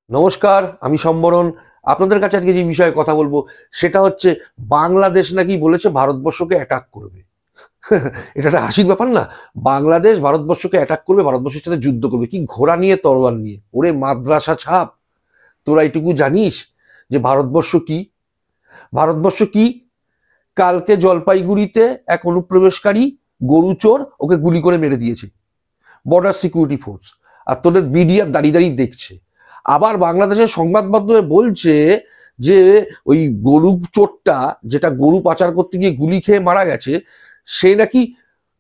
নমস্কার, আমি সম্বরণ। আপনাদের কাছে আজকে যে বিষয়ে কথা বলবো সেটা হচ্ছে বাংলাদেশ নাকি বলেছে ভারতবর্ষকে অ্যাটাক করবে। এটা একটা হাসির ব্যাপার না? বাংলাদেশ ভারতবর্ষকে অ্যাটাক করবে, ভারতবর্ষের সাথে যুদ্ধ করবে, কি ঘোড়া নিয়ে তরোয়াল নিয়ে। ওরে মাদ্রাসা ছাপ, তোরা এইটুকু জানিস যে ভারতবর্ষ কি? ভারতবর্ষ কি? কালকে জলপাইগুড়িতে এক অনুপ্রবেশকারী গরু চোর ওকে গুলি করে মেরে দিয়েছে বর্ডার সিকিউরিটি ফোর্স, আর তোদের বিডিআর দাঁড়িয়ে দাঁড়িয়ে দেখছে। আবার বাংলাদেশের সংবাদ মাধ্যমে বলছে যে ওই গরু চোরটা, যেটা গরু পাচার করতে গিয়ে গুলি খেয়ে মারা গেছে, সে নাকি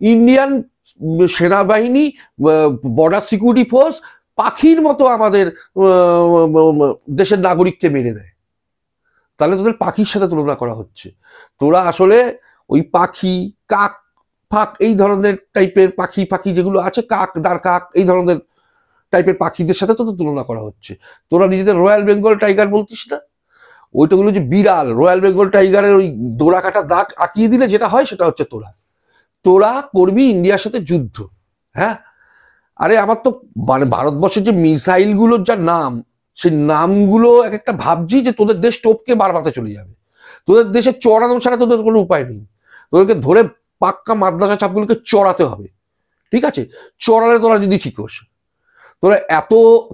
ইন্ডিয়ান সেনাবাহিনী, বর্ডার সিকিউরিটি ফোর্স পাখির মতো আমাদের দেশের নাগরিককে মেরে দেয়। তাহলে তোদের পাখির সাথে তুলনা করা হচ্ছে। তোরা আসলে ওই পাখি, কাক ফাক এই ধরনের টাইপের পাখি পাখি যেগুলো আছে, কাক দার কাক এই ধরনের টাইপের পাখিদের সাথে তো তুলনা করা হচ্ছে। তোরা নিজেদের রয়্যাল বেঙ্গল টাইগার বলতিস না? ওইটা গুলো যে বিড়াল, রয়্যাল বেঙ্গল টাইগারের ওই দোড়া কাটা দাগ আঁকিয়ে দিলে যেটা হয় সেটা হচ্ছে তোরা। তোরা করবি ইন্ডিয়ার সাথে যুদ্ধ। হ্যাঁ, আরে আমার তো মানে ভারতবর্ষের যে মিসাইল গুলোর যা নাম, সেই নামগুলো এক একটা ভাবছি যে তোদের দেশ টপকে বারবাতে চলে যাবে। তোদের দেশে চড়ানো ছাড়া তোদের কোনো উপায় নেই। তোদেরকে ধরে পাক্কা মাদ্রাসা চাপগুলোকে চড়াতে হবে। ঠিক আছে, চড়ালে তোরা যদি ঠিক হোস।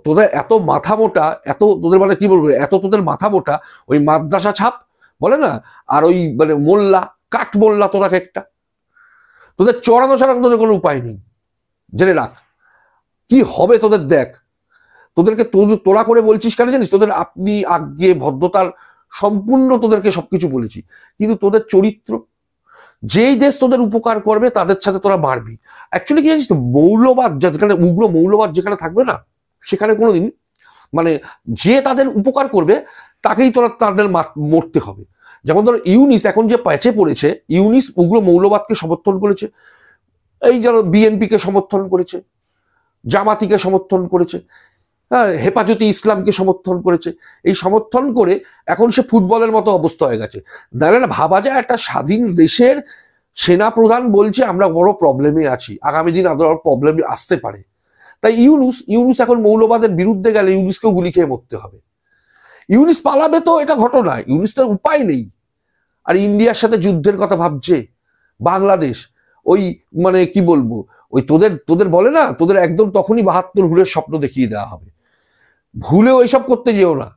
তোদের এত মাথা মোটা, এত তোদের মানে কি বলবো, এত তোদের মাথা মোটা, ওই মাদ্রাসা ছাপ বলে না, আর ওই মানে মোল্লা, কাঠ মোল্লা তোরা একটা। তোদের চড়ানো ছাড়া তোদের কোনো উপায় নেই, জেনে রাখ। কি হবে তোদের দেখ। তোদেরকে তোরা করে বলছিস কেন জানিস? তোদের আপনি আজ্ঞে ভদ্রতার সম্পূর্ণ তোদেরকে সবকিছু বলেছি, কিন্তু তোদের চরিত্র, যেই দেশ তোদের উপকার করবে তাদের সাথে তোরা মারবি। অ্যাকচুয়ালি কি জানিস তো, মৌলবাদ যেখানে, উগ্র মৌলবাদ যেখানে থাকবে না, সেখানে কোনোদিন মানে যে তাদের উপকার করবে তাকেই তোরা তাদের মরতে হবে। যেমন ধরো ইউনিস এখন যে প্যাচে পড়েছে, ইউনিস উগ্র মৌলবাদকে সমর্থন করেছে, এই যেন বিএনপিকে সমর্থন করেছে, জামাতিকে সমর্থন করেছে, হ্যাঁ, হেফাজতে ইসলামকে সমর্থন করেছে। এই সমর্থন করে এখন সে ফুটবলের মতো অবস্থা হয়ে গেছে। তাহলে ভাবা যায় একটা স্বাধীন দেশের সেনা প্রধান বলছে আমরা বড় প্রবলেমে আছি, আগামী দিন আরো প্রবলেম আসতে পারে। তাই ইউনুস এখন মৌলবাদের বিরুদ্ধে গেলে ইউনুসকেও গুলি খেয়ে মরতে হবে। ইউনুস পালাবে তো, এটা ঘটনা, ইউনুসের উপায় নেই। আর ইন্ডিয়ার সাথে যুদ্ধের কথা ভাবছে বাংলাদেশ। ওই মানে কি বলবো, ওই তোদের তোদের বলে না, তোদের একদম তখনই 72 হুলের স্বপ্ন দেখিয়ে দেওয়া হবে। ভুলেও এইসব করতে যেও না,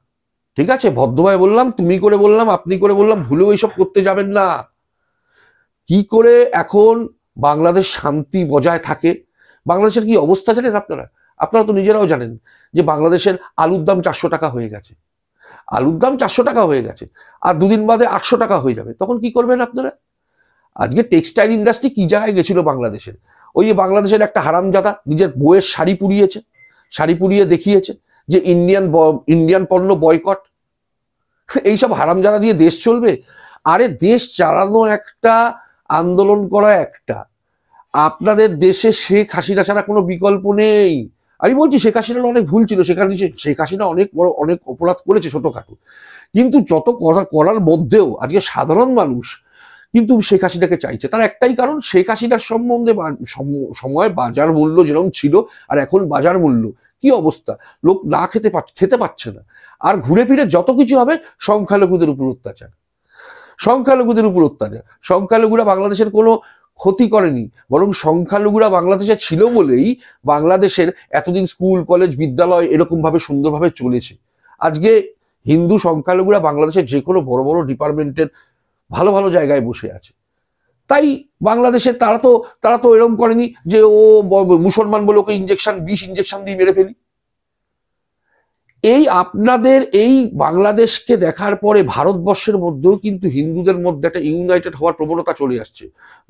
ঠিক আছে? ভদ্রভাবে বললাম, তুমি করে বললাম, আপনি করে বললাম, ভুলেও এইসব করতে যাবেন না। কি করে এখন বাংলাদেশ শান্তি বজায় থাকে? বাংলাদেশের কি অবস্থা জানেন আপনারা? আপনারা তো নিজেরাও জানেন যে বাংলাদেশের আলুর দাম 400 টাকা হয়ে গেছে। আলুর দাম 400 টাকা হয়ে গেছে, আর দুদিন বাদে 800 টাকা হয়ে যাবে। তখন কি করবেন আপনারা? আজকে টেক্সটাইল ইন্ডাস্ট্রি কি জায়গায় গেছিল বাংলাদেশের? ওই যে বাংলাদেশের একটা হারামজাদা নিজের বইয়ের শাড়ি পুড়িয়েছে, শাড়ি পুড়িয়ে দেখিয়েছে যে ইন্ডিয়ান পণ্য বয়কট। এইসব হারামজাদা দিয়ে দেশ চলবে? আরে দেশ চালানো একটা, আন্দোলন করা একটা। আপনাদের দেশে শেখ হাসিনা ছাড়া কোনো বিকল্প নেই। আমি বলছি শেখ হাসিনার অনেক ভুল ছিল, সেখানে শেখ হাসিনা অনেক বড় অনেক অপরাধ করেছে ছোটখাটো, কিন্তু যত করার মধ্যেও আজকে সাধারণ মানুষ কিন্তু শেখ হাসিনাকে চাইছে। তার একটাই কারণ, শেখ হাসিনার সম্বন্ধে সময় বাজার মূল্য যেরকম ছিল আর এখন বাজার মূল্য কি অবস্থা, লোক না খেতে পাচ্ছে না। আর ঘুরে ফিরে যত কিছু হবে সংখ্যালঘুদের উপর অত্যাচার, সংখ্যালঘুদের উপর অত্যাচার। সংখ্যালঘুরা বাংলাদেশের কোনো ক্ষতি করেনি, বরং সংখ্যালঘুরা বাংলাদেশে ছিল বলেই বাংলাদেশের এতদিন স্কুল কলেজ বিদ্যালয় এরকম ভাবে সুন্দরভাবে চলেছে। আজকে হিন্দু সংখ্যালঘুরা বাংলাদেশের যে কোনো বড় বড় ডিপার্টমেন্টের ভালো ভালো জায়গায় বসে আছে। তাই বাংলাদেশের তারা তো এরকম করেনি যে ও মুসলমান বলে ওকে বিষ ইঞ্জেকশন দিয়ে মেরে ফেলি। এই আপনাদের এই বাংলাদেশকে দেখার পরে ভারতবর্ষের মধ্যেও কিন্তু হিন্দুদের মধ্যে একটা ইউনাইটেড হওয়ার প্রবণতা চলে আসছে।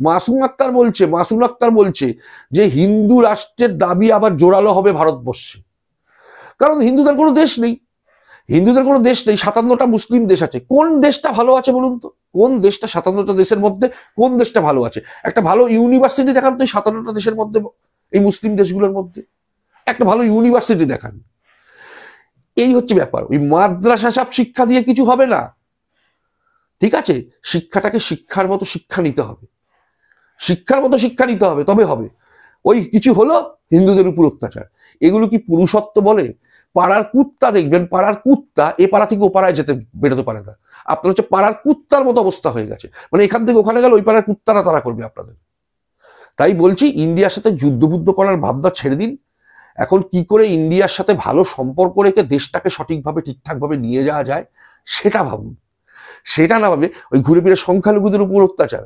মাসুম আক্তার বলছে যে হিন্দু রাষ্ট্রের দাবি আবার জোরালো হবে ভারতবর্ষে। কারণ হিন্দুদের কোনো দেশ নেই, 57টা মুসলিম দেশ আছে। কোন দেশটা ভালো আছে বলুন তো? কোন দেশটা 57টা দেশের মধ্যে কোন দেশটা ভালো আছে? একটা ভালো ইউনিভার্সিটি দেখান তো 57টা দেশের মধ্যে, এই মুসলিম দেশগুলোর মধ্যে একটা ভালো ইউনিভার্সিটি দেখান। এই হচ্ছে ব্যাপার। ওই মাদ্রাসা সব শিক্ষা দিয়ে কিছু হবে না, ঠিক আছে? শিক্ষাটাকে শিক্ষার মতো শিক্ষা নিতে হবে, তবে হবে। ওই কিছু হলো হিন্দুদের উপর অত্যাচার, এগুলো কি পুরুষত্ব বলে? পাড়ার কুত্তা দেখবেন, পাড়ার কুত্তা এ পাড়া থেকে ও পাড়ায় বেরোতে পারে না। আপনার হচ্ছে পাড়ার কুত্তার মতো অবস্থা হয়ে গেছে, মানে এখান থেকে ওখানে গেলে ওই পাড়ার কুত্তারা তারা করবে আপনাদের। তাই বলছি ইন্ডিয়ার সাথে যুদ্ধ করার ভাবনা ছেড়ে দিন। এখন কি করে ইন্ডিয়ার সাথে ভালো সম্পর্ক রেখে দেশটাকে সঠিকভাবে ঠিকঠাকভাবে নিয়ে যাওয়া যায় সেটা ভাবুন। সেটা না ভাবে ওই ঘুরে ফিরে সংখ্যালঘুদের উপর অত্যাচার।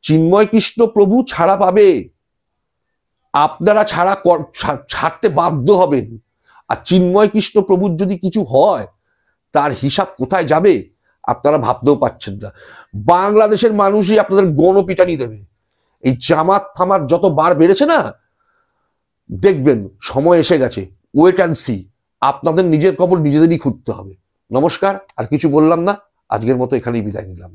চিন্ময় কৃষ্ণ প্রভু ছাড়া পাবে, আপনারা ছাড়তে বাধ্য হবেন। আর চিন্ময় কৃষ্ণ প্রভুর যদি কিছু হয় তার হিসাব কোথায় যাবে আপনারা ভাবতেও পারছেন না। বাংলাদেশের মানুষই আপনাদের গণপিটানি দেবে। এই জামাত ফামাত যত বার বেড়েছে না, দেখবেন সময় এসে গেছে, ওয়েট অ্যান্ড সি। আপনাদের নিজের খবর নিজেদেরই খুঁজতে হবে। নমস্কার, আর কিছু বললাম না, আজকের মতো এখানেই বিদায় নিলাম।